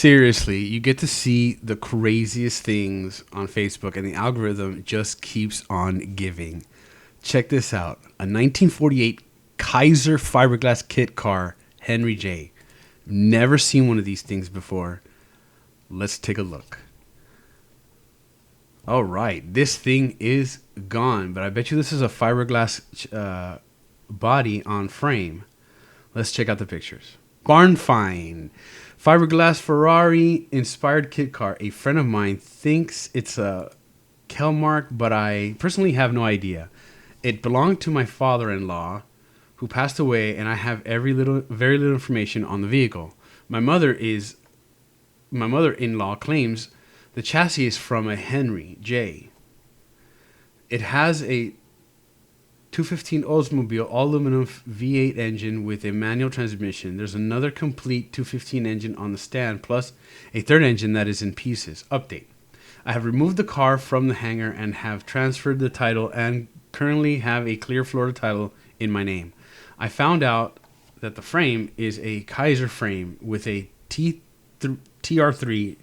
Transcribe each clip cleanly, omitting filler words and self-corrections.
Seriously, you get to see the craziest things on Facebook, and the algorithm just keeps on giving. Check this out. A 1948 Kaiser fiberglass kit car, Henry J. Never seen one of these things before. Let's take a look. All right, this thing is gone, but I bet you this is a fiberglass body on frame. Let's check out the pictures. Barn find. Fiberglass Ferrari inspired kit car. A friend of mine thinks it's a Kelmark, but I personally have no idea. It belonged to my father-in-law, who passed away, and I have very little information on the vehicle. My mother-in-law claims the chassis is from a Henry J. It has a 215 Oldsmobile all-aluminum V8 engine with a manual transmission. There's another complete 215 engine on the stand, plus a third engine that is in pieces. Update. I have removed the car from the hangar and have transferred the title and currently have a clear Florida title in my name. I found out that the frame is a Kaiser frame with a TR3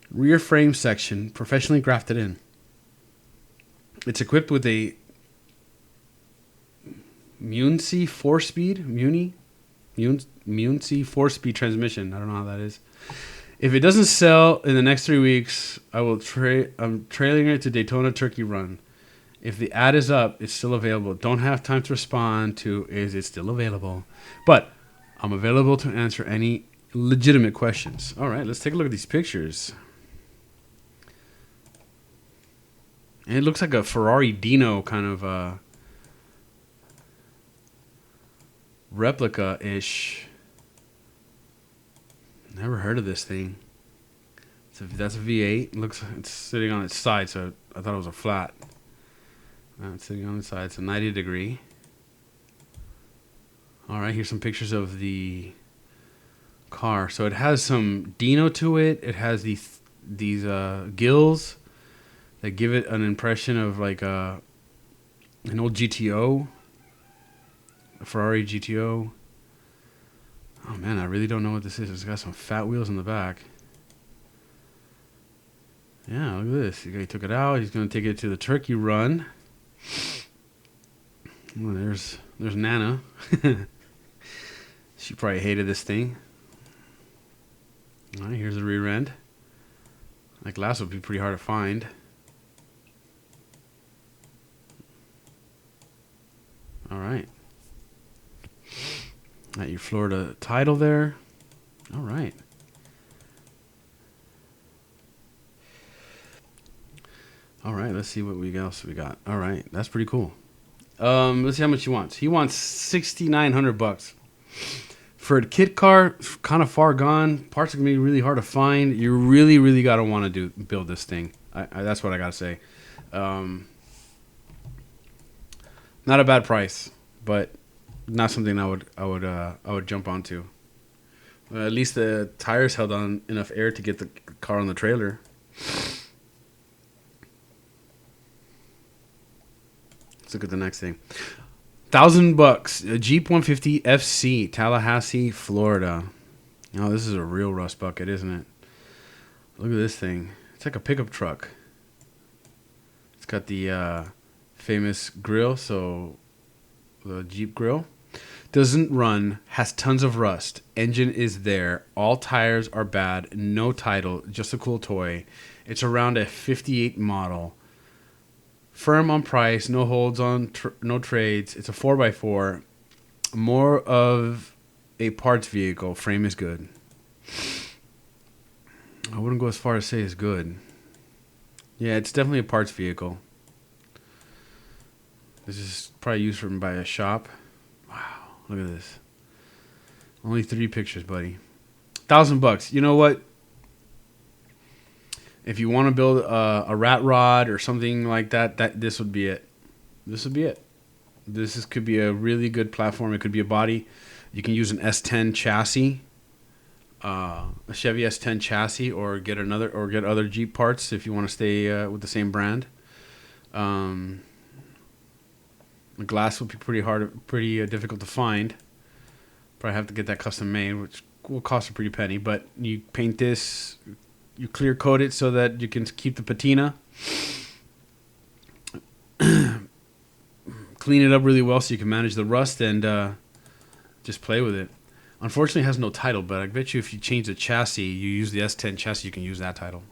rear frame section professionally grafted in. It's equipped with a Muncie 4-speed transmission. I don't know how that is. If it doesn't sell in the next 3 weeks, I'm trailing it to Daytona Turkey Run. If the ad is up, it's still available. Don't have time to respond to is it still available, but I'm available to answer any legitimate questions. All right, let's take a look at these pictures. And it looks like a Ferrari Dino kind of replica-ish. Never heard of this thing. That's a V8. It's sitting on its side, so I thought it was a flat. It's sitting on its side. It's a 90 degree. All right, here's some pictures of the car. So it has some Dino to it. It has these gills that give it an impression of like an old GTO. A Ferrari GTO. Oh man, I really don't know what this is. It's got some fat wheels in the back. Yeah, look at this. He took it out. He's going to take it to the Turkey Run. Well, there's Nana. She probably hated this thing. All right, here's the rear end. That glass would be pretty hard to find. All right. Got your Florida title there. All right. All right, let's see what else we got. All right, that's pretty cool. Let's see how much he wants. He wants $6,900 for a kit car. Kind of far gone. Parts are gonna be really hard to find. You really gotta want to build this thing. That's what I gotta say. Not a bad price, but not something I would jump onto. At least the tires held on enough air to get the car on the trailer. Let's look at the next thing. $1,000. A Jeep 150 FC, Tallahassee, Florida. Oh, this is a real rust bucket, isn't it? Look at this thing. It's like a pickup truck. It's got the famous grill, so the Jeep grill. Doesn't run, has tons of rust. Engine is there. All tires are bad. No title, just a cool toy. It's around a 58 model. Firm on price, no holds on, no trades. It's a 4x4. More of a parts vehicle. Frame is good. I wouldn't go as far as say it's good. Yeah, it's definitely a parts vehicle. This is probably used by a shop. Wow, look at this. Only 3 pictures, buddy. $1,000. You know what? If you want to build a rat rod or something like that, this would be it. This would be it. Could be a really good platform. It could be a body. You can use an S10 chassis, a Chevy S10 chassis, or get other Jeep parts if you want to stay with the same brand. The glass would be pretty difficult to find. Probably have to get that custom made, which will cost a pretty penny. But you paint this, you clear coat it so that you can keep the patina. Clean it up really well so you can manage the rust and just play with it. Unfortunately, it has no title, but I bet you if you change the chassis, you use the S10 chassis, you can use that title,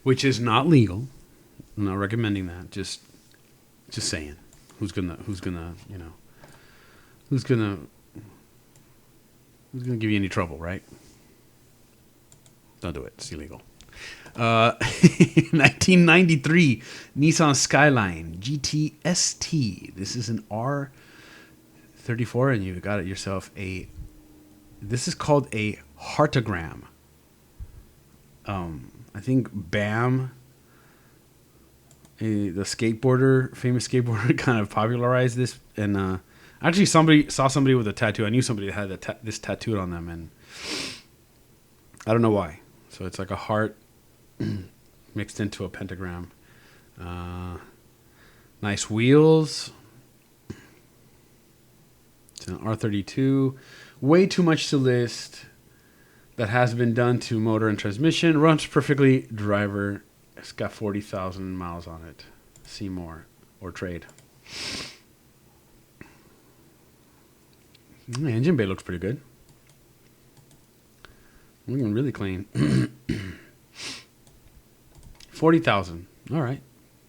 which is not legal. I'm not recommending that. Just saying. Who's gonna give you any trouble, right? Don't do it. It's illegal. 1993 Nissan Skyline GT-ST. This is an R34, and you've got it yourself this is called a heartogram. I think BAM, the famous skateboarder, kind of popularized this. And actually, saw somebody with a tattoo. I knew somebody that had this tattooed on them, and I don't know why. So it's like a heart mixed into a pentagram. Nice wheels. It's an R32. Way too much to list. That has been done to motor and transmission. Runs perfectly. Driver. It's got 40,000 miles on it. See more or trade. The engine bay looks pretty good. Looking really clean. 40,000. All right.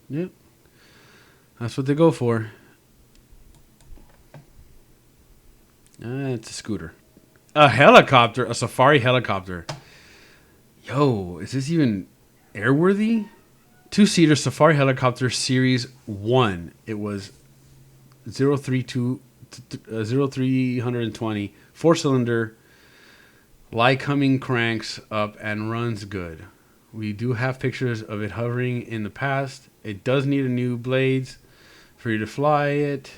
Yep. That's what they go for. It's a scooter. A helicopter. A safari helicopter. Yo, is this even airworthy? 2-seater safari helicopter series 1. It was 0320, 4-cylinder, Lycoming cranks up and runs good. We do have pictures of it hovering in the past. It does need a new blades for you to fly it.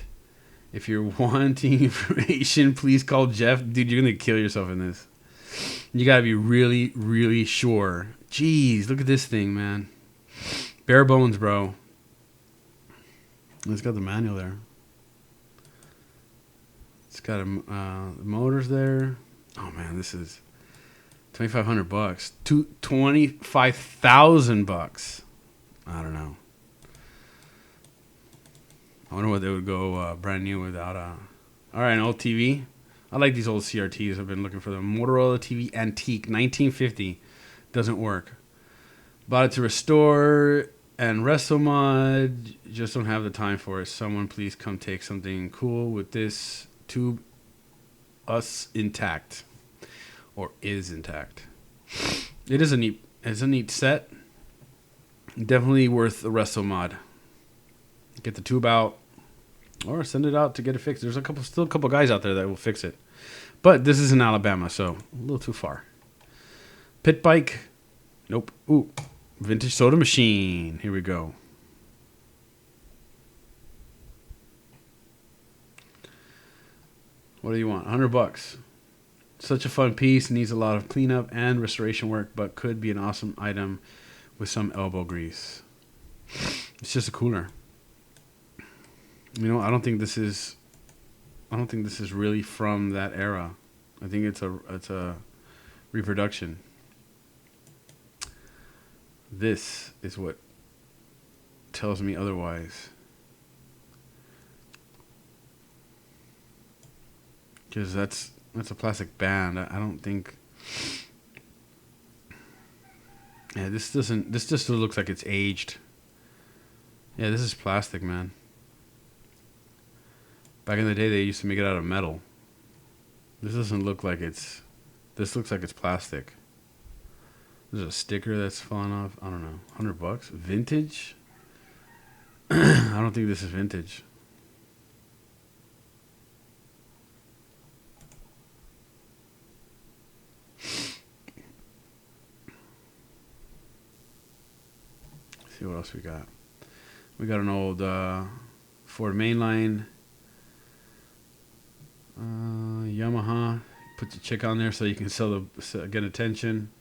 If you're wanting information, please call Jeff. Dude, you're going to kill yourself in this. You got to be really, really sure. Jeez, look at this thing, man. Bare bones, bro. It's got the manual there. It's got motors there. Oh, man, this is $2,500. $25,000. I don't know. I wonder what they would go brand new without all right, an old TV. I like these old CRTs. I've been looking for them. Motorola TV Antique, 1950. Doesn't work. Bought it to restore and wrestle mod. Just don't have the time for it. Someone please come take something cool with this tube. Us intact. Or is intact. It's a neat set. Definitely worth a wrestle mod. Get the tube out, or send it out to get it fixed. There's still a couple guys out there that will fix it, but this is in Alabama, so a little too far. Pit bike, nope. Ooh, vintage soda machine. Here we go. What do you want? $100. Such a fun piece. Needs a lot of cleanup and restoration work, but could be an awesome item with some elbow grease. It's just a cooler. You know, I don't think this is really from that era. I think it's a reproduction. This is what tells me otherwise. Because that's a plastic band. I don't think. Yeah, this just looks like it's aged. Yeah, this is plastic, man. Back in the day, they used to make it out of metal. This doesn't look like it's. This looks like it's plastic. There's a sticker that's fallen off. I don't know. $100. Vintage? I don't think this is vintage. See what else we got. We got an old Ford Mainline. Yamaha. Put the chick on there so you can get attention.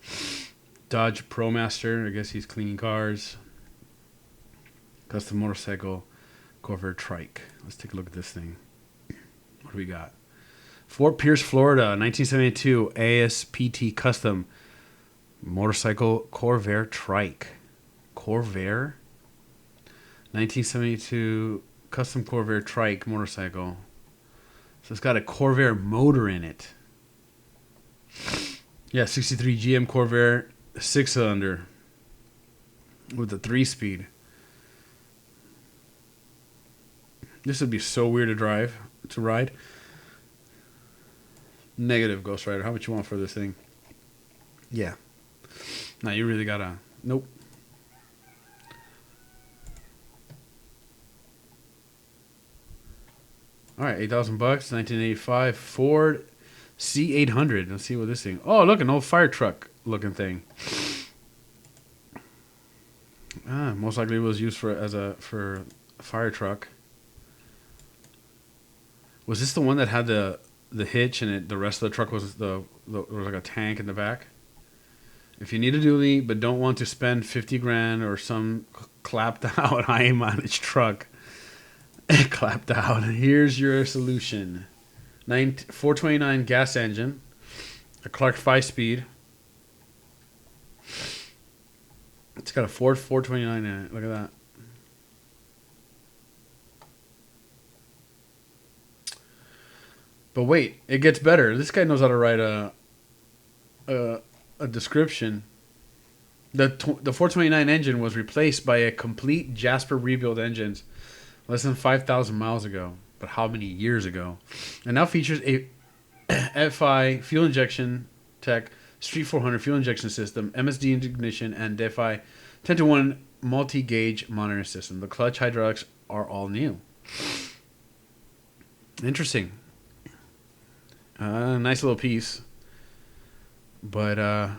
Dodge ProMaster. I guess he's cleaning cars. Custom motorcycle. Corvair trike. Let's take a look at this thing. What do we got? Fort Pierce, Florida, 1972 ASPT Custom motorcycle Corvair trike. Corvair? 1972 custom Corvair trike motorcycle. So it's got a Corvair motor in it. Yeah, 63 GM Corvair 6-cylinder with a 3-speed. This would be so weird to ride. Negative, Ghost Rider. How much you want for this thing? Yeah. Now you really gotta. Nope. All right, $8,000, 1985 Ford C800. Let's see what this thing. Oh, look, an old fire truck looking thing. Most likely it was used for a fire truck. Was this the one that had the hitch and the rest of the truck was there was like a tank in the back? If you need a dually but don't want to spend 50 grand or some clapped out high mileage truck, clapped out, here's your solution. 429 gas engine, a Clark 5-speed. It's got a Ford 429 in it. Look at that. But wait, it gets better. This guy knows how to write a description. The 429 engine was replaced by a complete Jasper rebuild engines less than 5,000 miles ago. But how many years ago? And now features a FI fuel injection tech, Street 400 fuel injection system, MSD ignition, and DeFi 10-to-1 multi-gauge monitoring system. The clutch hydraulics are all new. Interesting. Nice little piece. But yeah,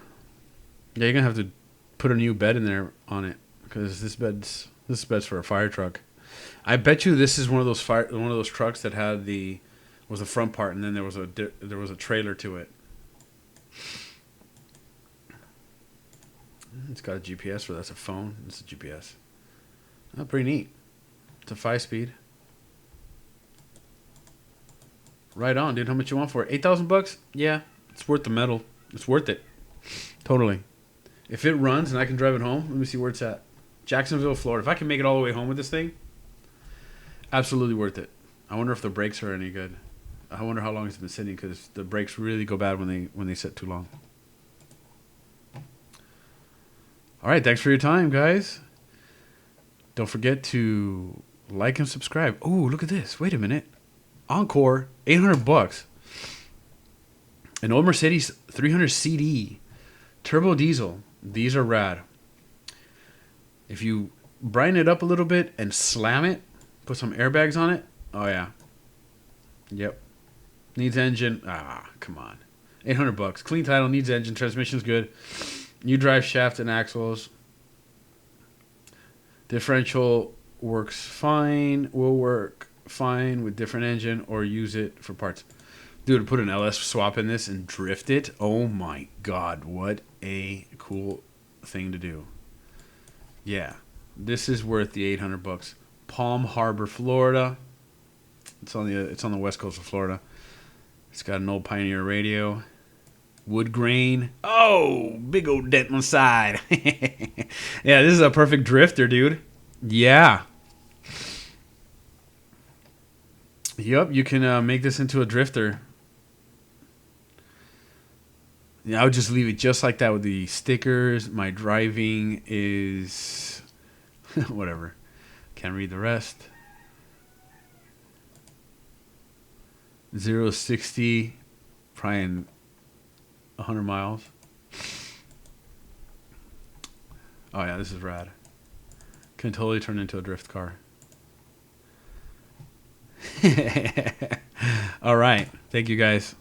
you're gonna have to put a new bed in there on it because this bed's for a fire truck. I bet you this is one of those trucks that had was the front part and then there was a trailer to it. It's got a GPS for that's a phone. It's a GPS. Oh, pretty neat. It's a 5-speed. Right on, dude. How much you want for it? $8,000? Yeah, it's worth the metal. It's worth it. Totally. If it runs and I can drive it home, let me see where it's at. Jacksonville, Florida. If I can make it all the way home with this thing, absolutely worth it. I wonder if the brakes are any good. I wonder how long it's been sitting because the brakes really go bad when they sit too long. All right, thanks for your time, guys. Don't forget to like and subscribe. Oh, look at this. Wait a minute. Encore, $800. An old Mercedes 300 CD, turbo diesel. These are rad. If you brighten it up a little bit and slam it, put some airbags on it. Oh yeah. Yep. Needs engine. Come on. $800. Clean title. Needs engine. Transmission's good. New drive shaft and axles. Differential works fine. Will work fine with different engine or use it for parts. Dude, put an LS swap in this and drift it. Oh my god, what a cool thing to do. Yeah, this is worth the $800. Palm Harbor, Florida. It's on the west coast of Florida. It's got an old Pioneer radio. Wood grain. Oh, big old dent on the side. Yeah, this is a perfect drifter, dude. Yeah. Yep, you can make this into a drifter. Yeah, I would just leave it just like that with the stickers. My driving is whatever. Can't read the rest. 0-60, probably in 100 miles. Oh yeah, this is rad. Can totally turn into a drift car. All right. Thank you guys.